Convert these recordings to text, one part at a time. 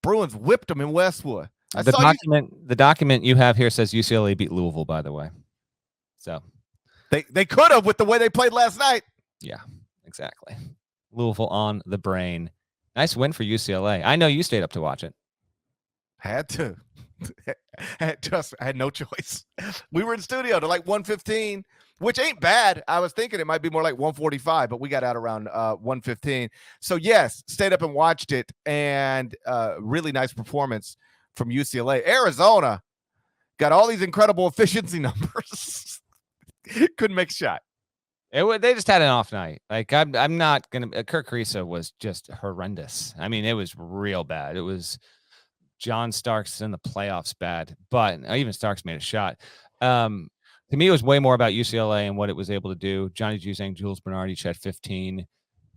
Bruins whipped them in Westwood. The document you have here says UCLA beat Louisville, by the way. So they could have with the way they played last night. Yeah, exactly. Louisville on the brain. Nice win for UCLA. I know you stayed up to watch it. Had to. I had no choice. We were in studio to like 1:15, which ain't bad. I was thinking it might be more like 1:45, but we got out around 1:15. So yes, stayed up and watched it, and really nice performance from UCLA. Arizona got all these incredible efficiency numbers. Couldn't make a shot. They just had an off night. Like I'm not gonna. Kirk Ariza was just horrendous. I mean, it was real bad. It was John Starks in the playoffs bad, but even Starks made a shot. To me, it was way more about UCLA and what it was able to do. Johnny Juzang, Jules Bernard each had 15.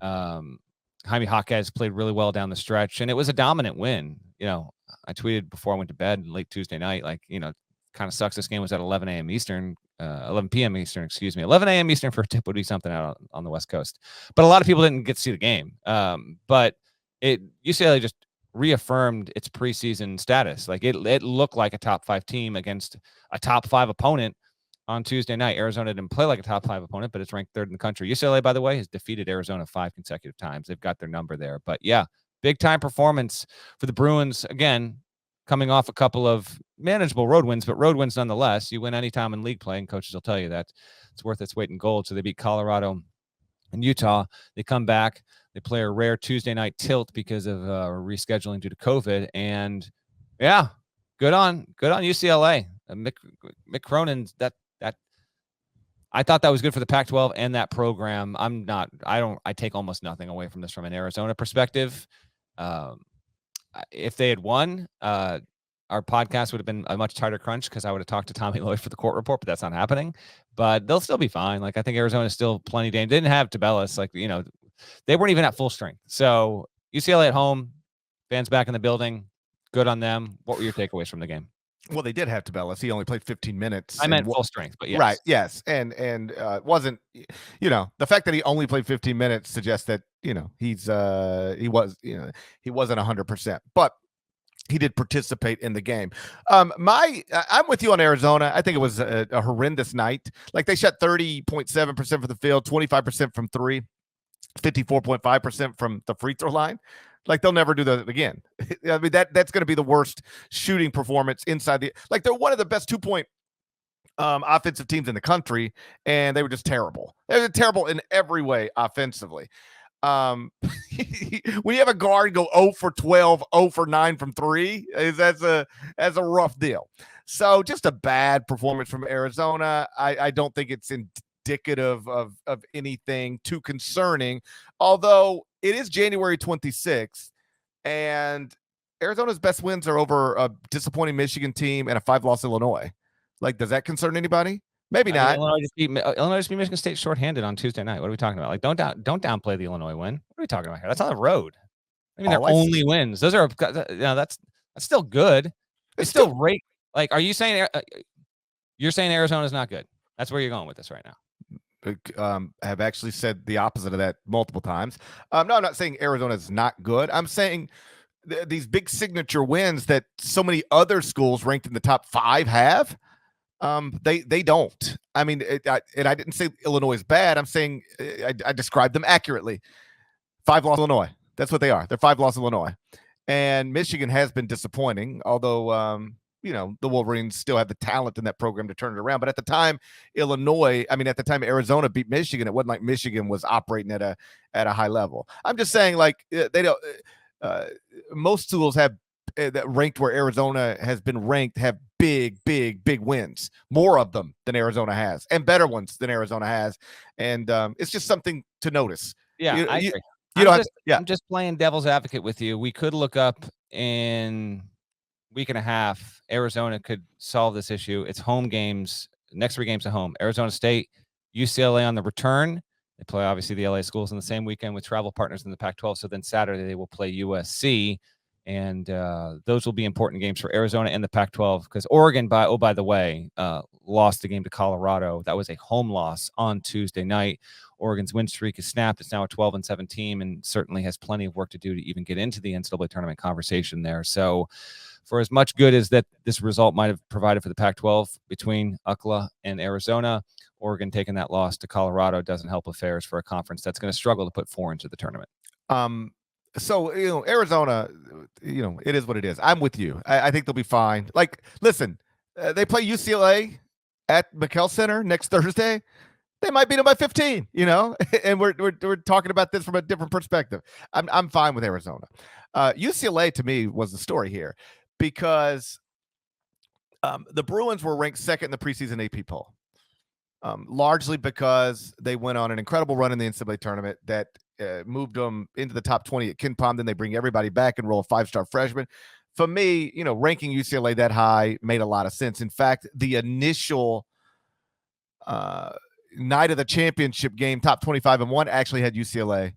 Jaime Jaquez played really well down the stretch, and it was a dominant win. You know, I tweeted before I went to bed late Tuesday night, like, you know, kind of sucks. This game was at 11 a.m. Eastern, 11 p.m. Eastern, 11 a.m. Eastern for a tip would be something out on the West Coast. But a lot of people didn't get to see the game. But UCLA just reaffirmed its preseason status. Like it looked like a top 5 team against a top 5 opponent on Tuesday night. Arizona didn't play like a top 5 opponent, but it's ranked 3rd in the country. UCLA, by the way, has defeated Arizona 5 consecutive times. They've got their number there. But yeah, big time performance for the Bruins. Again, coming off a couple of manageable road wins, but road wins nonetheless. You win anytime in league play, and coaches will tell you that it's worth its weight in gold. So they beat Colorado and Utah. They come back. They play a rare Tuesday night tilt because of rescheduling due to COVID. And yeah, good on UCLA. Mick Cronin, that I thought that was good for the Pac-12 and that program. I take almost nothing away from this from an Arizona perspective. If they had won, our podcast would have been a much tighter crunch because I would have talked to Tommy Lloyd for the court report, but that's not happening. But they'll still be fine. Like, I think Arizona is still plenty dangerous. They didn't have Tabellis. Like, you know, they weren't even at full strength. So UCLA at home, fans back in the building. Good on them. What were your takeaways from the game? Well, they did have Tabellis. He only played 15 minutes. I meant full strength, but yes. Right, yes. And wasn't, you know, the fact that he only played 15 minutes suggests that, you know, he wasn't 100%. But he did participate in the game. I'm with you on Arizona. I think it was a horrendous night. Like, they shot 30.7% from the field, 25% from 3, 54.5% from the free throw line. Like, they'll never do that again. I mean, that's going to be the worst shooting performance inside the. Like, they're one of the best 2-point offensive teams in the country, and they were just terrible. They were terrible in every way offensively. When you have a guard go 0 for 12, 0 for 9 from 3, that's a rough deal. So just a bad performance from Arizona. I don't think it's indicative of anything too concerning, although it is January 26th, and Arizona's best wins are over a disappointing Michigan team and a 5-loss Illinois. Like, does that concern anybody? Maybe not. Illinois just beat Michigan State shorthanded on Tuesday night. What are we talking about? Like, don't downplay the Illinois win. What are we talking about here? That's on the road. I mean, they're only wins. Those are, you know, that's still good. It's still great. Like, are you saying you're saying Arizona's not good? That's where you're going with this right now. Have actually said the opposite of that multiple times. No, I'm not saying Arizona is not good. I'm saying these big signature wins that so many other schools ranked in the top 5 have. They don't. I mean, I didn't say Illinois is bad. I'm saying I described them accurately. 5-loss Illinois. That's what they are. They're 5-loss Illinois. And Michigan has been disappointing, although you know, the Wolverines still have the talent in that program to turn it around. But at the time, Arizona beat Michigan, it wasn't like Michigan was operating at a high level. I'm just saying, like, they don't. Most schools have that ranked where Arizona has been ranked have big wins, more of them than Arizona has, and better ones than Arizona has. And it's just something to notice. Yeah, I agree. I'm just playing devil's advocate with you. We could look up in week and a half, Arizona could solve this issue. It's home games, next 3 games at home. Arizona State, UCLA on the return. They play, obviously, the LA schools in the same weekend with travel partners in the Pac-12. So then Saturday they will play USC. And those will be important games for Arizona and the Pac-12 because Oregon, by the way, lost the game to Colorado. That was a home loss on Tuesday night. Oregon's win streak is snapped. It's now a 12-7 team and certainly has plenty of work to do to even get into the NCAA tournament conversation there. So for as much good as that this result might have provided for the Pac-12 between Ucla and Arizona, Oregon taking that loss to Colorado doesn't help affairs for a conference that's going to struggle to put 4 into the tournament. So, Arizona, it is what it is. I'm with you. I think they'll be fine. Like, listen, they play UCLA at McKell Center next Thursday. They might beat them by 15, and we're talking about this from a different perspective. I'm fine with Arizona. UCLA to me was the story here because the Bruins were ranked second in the preseason AP poll, largely because they went on an incredible run in the NCAA tournament that moved them into the top 20 at KenPom. Then they bring everybody back and roll a 5-star freshman. For me, ranking UCLA that high made a lot of sense. In fact, the initial night of the championship game, top 25-1, actually had UCLA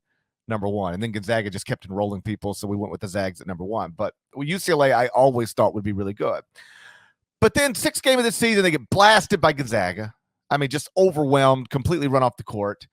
number 1. And then Gonzaga just kept enrolling people, so we went with the Zags at number 1. But UCLA, I always thought would be really good. But then 6th game of the season, they get blasted by Gonzaga. I mean, just overwhelmed, completely run off the court.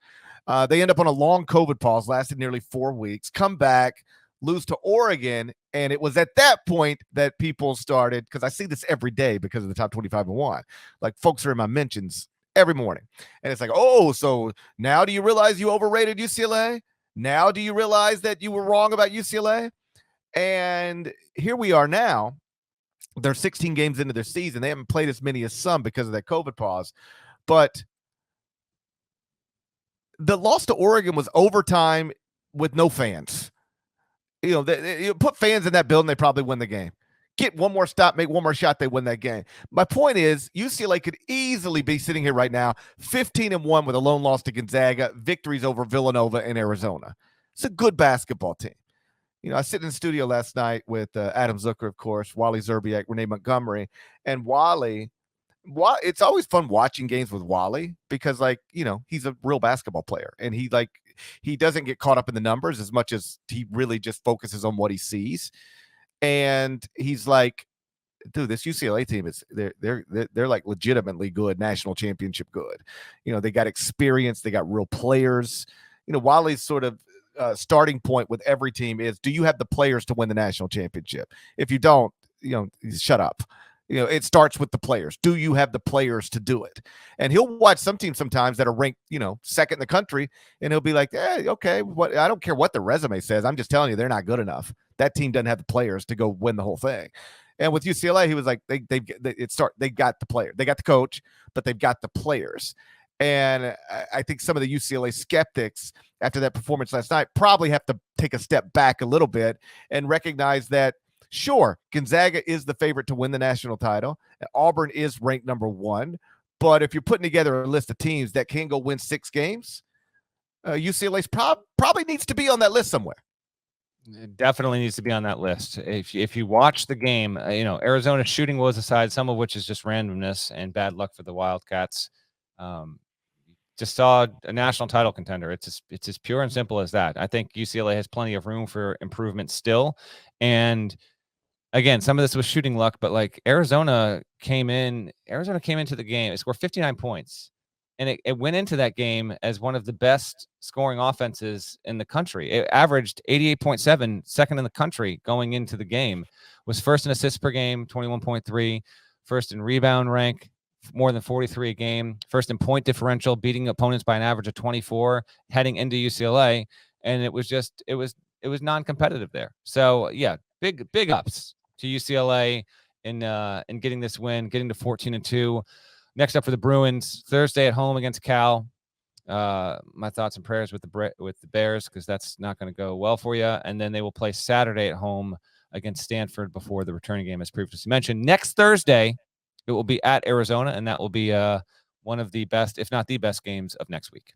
They end up on a long COVID pause, lasted nearly 4 weeks, come back, lose to Oregon. And it was at that point that people started, because I see this every day because of the top 25-1. Like, folks are in my mentions every morning. And it's like, oh, so now do you realize you overrated UCLA? Now do you realize that you were wrong about UCLA? And here we are now. They're 16 games into their season. They haven't played as many as some because of that COVID pause. But the loss to Oregon was overtime with no fans. You put fans in that building, they probably win the game. Get one more stop, make one more shot, they win that game. My point is, UCLA could easily be sitting here right now, 15-1 with a lone loss to Gonzaga, victories over Villanova and Arizona. It's a good basketball team. I sit in the studio last night with Adam Zucker, of course, Wally Zerbiak, Renee Montgomery, and Wally. It's always fun watching games with Wally because, he's a real basketball player, and he doesn't get caught up in the numbers as much as he really just focuses on what he sees. And he's like, dude, this UCLA team they're like legitimately good, national championship good. They got experience, they got real players. Wally's sort of starting point with every team is, do you have the players to win the national championship? If you don't, shut up. It starts with the players. Do you have the players to do it? And he'll watch some teams sometimes that are ranked, second in the country, and he'll be like, hey, okay, I don't care what the resume says. I'm just telling you, they're not good enough. That team doesn't have the players to go win the whole thing. And with UCLA, he was like, they got the player. They got the coach, but they've got the players. And I think some of the UCLA skeptics after that performance last night probably have to take a step back a little bit and recognize that, sure, Gonzaga is the favorite to win the national title. Auburn is ranked number 1. But if you're putting together a list of teams that can go win 6 games, UCLA's probably needs to be on that list somewhere. It definitely needs to be on that list. If you watch the game, Arizona's shooting woes aside, some of which is just randomness and bad luck for the Wildcats. Just saw a national title contender. It's as pure and simple as that. I think UCLA has plenty of room for improvement still. And again, some of this was shooting luck, but Arizona came into the game. It scored 59 points. And it went into that game as one of the best scoring offenses in the country. It averaged 88.7, second in the country going into the game. Was first in assists per game, 21.3. First in rebound rank, more than 43 a game. First in point differential, beating opponents by an average of 24 heading into UCLA. And it was non-competitive there. So yeah, big ups to UCLA in getting this win, getting to 14-2. Next up for the Bruins, Thursday at home against Cal. My thoughts and prayers with the Bears, because that's not going to go well for you. And then they will play Saturday at home against Stanford before the returning game, as previously mentioned. Next Thursday, it will be at Arizona, and that will be one of the best, if not the best, games of next week.